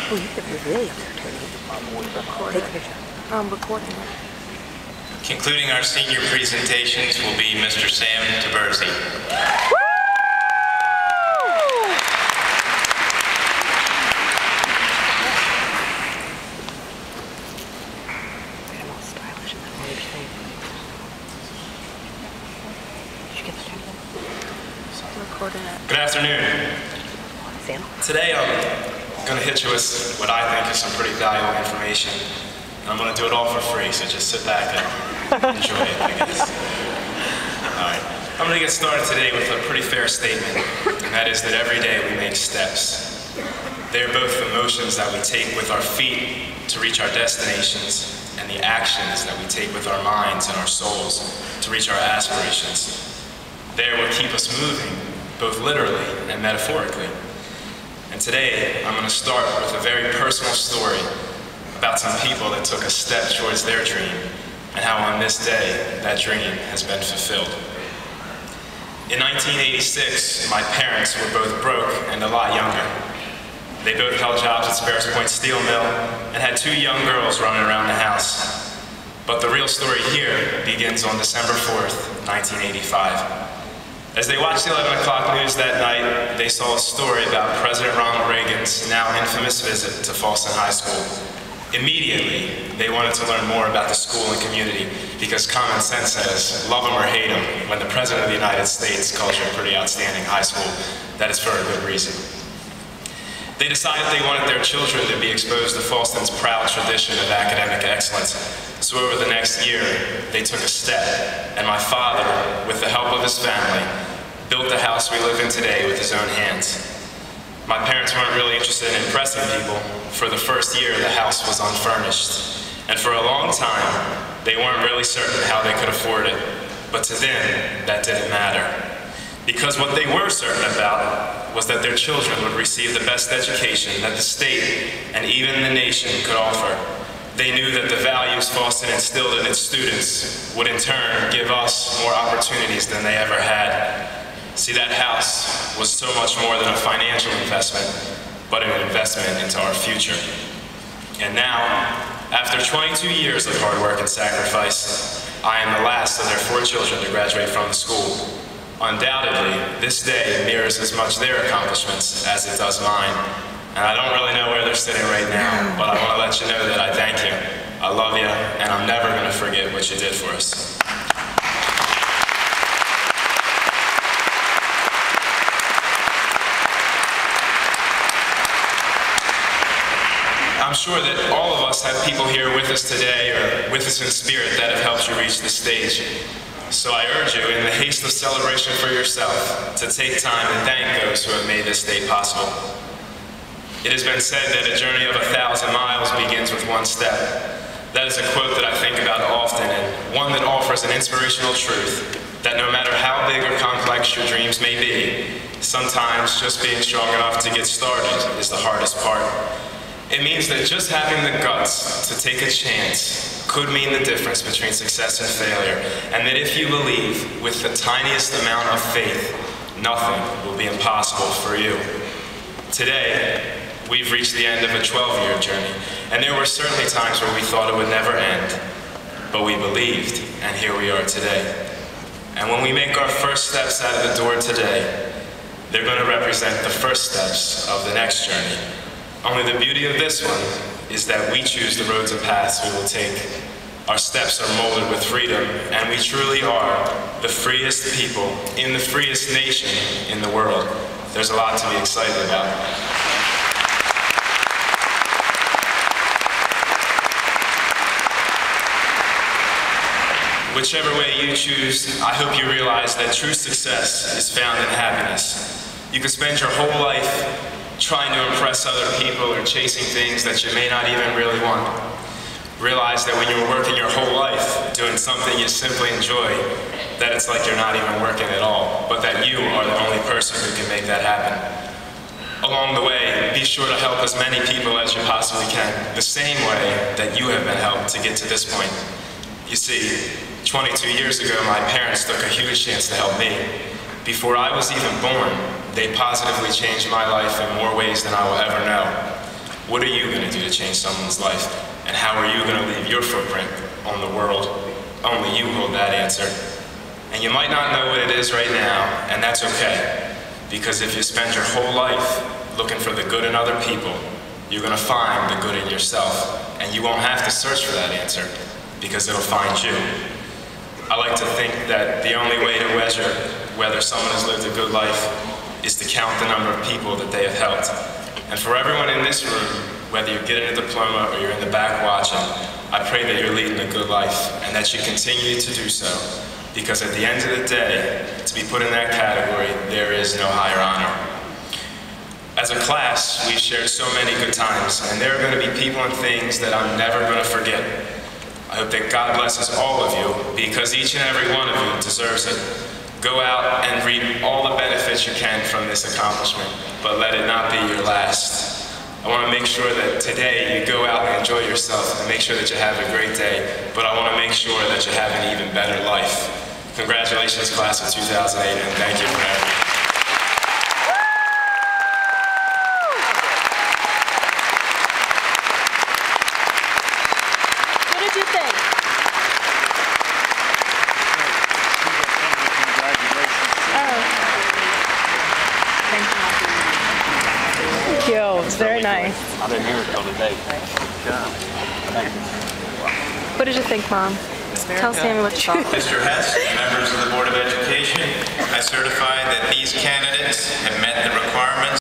Oh, you could be really entertaining. Take a picture. I'm recording it. Concluding our senior presentations will be Mr. Sam Tiburzi. Good afternoon. Sam? Today I'm going to hit you with what I think is some pretty valuable information. And I'm going to do it all for free, so just sit back and enjoy it, I guess. Alright, I'm going to get started today with a pretty fair statement, and that is that every day we make steps. They are both the motions that we take with our feet to reach our destinations, and the actions that we take with our minds and our souls to reach our aspirations. They are what keep us moving, both literally and metaphorically. And today, I'm going to start with a very personal story about some people that took a step towards their dream, and how on this day, that dream has been fulfilled. In 1986, my parents were both broke and a lot younger. They both held jobs at Sparrows Point Steel Mill and had 2 young girls running around the house. But the real story here begins on December 4th, 1985. As they watched the 11 o'clock news that night, they saw a story about President Ronald Reagan's now infamous visit to Fallston High School. Immediately, they wanted to learn more about the school and community, because common sense says, love them or hate them, when the President of the United States calls you a pretty outstanding high school, that is for a good reason. They decided they wanted their children to be exposed to Fallston's proud tradition of academic excellence. So over the next year, they took a step, and my father, with the help of his family, built the house we live in today with his own hands. My parents weren't really interested in impressing people. For the first year, the house was unfurnished. And for a long time, they weren't really certain how they could afford it. But to them, that didn't matter. Because what they were certain about was that their children would receive the best education that the state and even the nation could offer. They knew that the values Fallston instilled in its students would in turn give us more opportunities than they ever had. See, that house was so much more than a financial investment, but an investment into our future. And now, after 22 years of hard work and sacrifice, I am the last of their 4 children to graduate from the school. Undoubtedly, this day mirrors as much their accomplishments as it does mine. And I don't really know where they're sitting right now, but I want to let you know that I thank you, I love you, and I'm never going to forget what you did for us. I'm sure that all of us have people here with us today, or with us in spirit, that have helped you reach this stage. So I urge you, in the haste of celebration for yourself, to take time to thank those who have made this day possible. It has been said that a journey of 1,000 miles begins with 1 step. That is a quote that I think about often, and one that offers an inspirational truth, that no matter how big or complex your dreams may be, sometimes just being strong enough to get started is the hardest part. It means that just having the guts to take a chance could mean the difference between success and failure, and that if you believe with the tiniest amount of faith, nothing will be impossible for you. Today, we've reached the end of a 12-year journey, and there were certainly times where we thought it would never end, but we believed, and here we are today. And when we make our first steps out of the door today, they're going to represent the first steps of the next journey. Only the beauty of this one is that we choose the roads and paths we will take. Our steps are molded with freedom, and we truly are the freest people in the freest nation in the world. There's a lot to be excited about. Whichever way you choose, I hope you realize that true success is found in happiness. You can spend your whole life trying to impress other people or chasing things that you may not even really want. Realize that when you're working your whole life doing something you simply enjoy, that it's like you're not even working at all, but that you are the only person who can make that happen. Along the way, be sure to help as many people as you possibly can, the same way that you have been helped to get to this point. You see, 22 years ago, my parents took a huge chance to help me. Before I was even born, they positively changed my life in more ways than I will ever know. What are you going to do to change someone's life? And how are you going to leave your footprint on the world? Only you hold that answer. And you might not know what it is right now, and that's okay. Because if you spend your whole life looking for the good in other people, you're going to find the good in yourself. And you won't have to search for that answer, because it'll find you. I like to think that the only way to measure whether someone has lived a good life is to count the number of people that they have helped. And for everyone in this room, whether you're getting a diploma or you're in the back watching, I pray that you're leading a good life and that you continue to do so. Because at the end of the day, to be put in that category, there is no higher honor. As a class, we've shared so many good times, and there are going to be people and things that I'm never going to forget. I hope that God blesses all of you, because each and every one of you deserves it. Go out and reap all the benefits you can from this accomplishment, but let it not be your last. I want to make sure that today you go out and enjoy yourself and make sure that you have a great day, but I want to make sure that you have an even better life. Congratulations, class of 2008, and thank you for having me. What did you think? Thank you. It's very nice. I didn't hear it till today. What did you think, Mom? Tell Sammy what you thought. Mr. Hess, members of the Board of Education, I certify that these candidates have met the requirements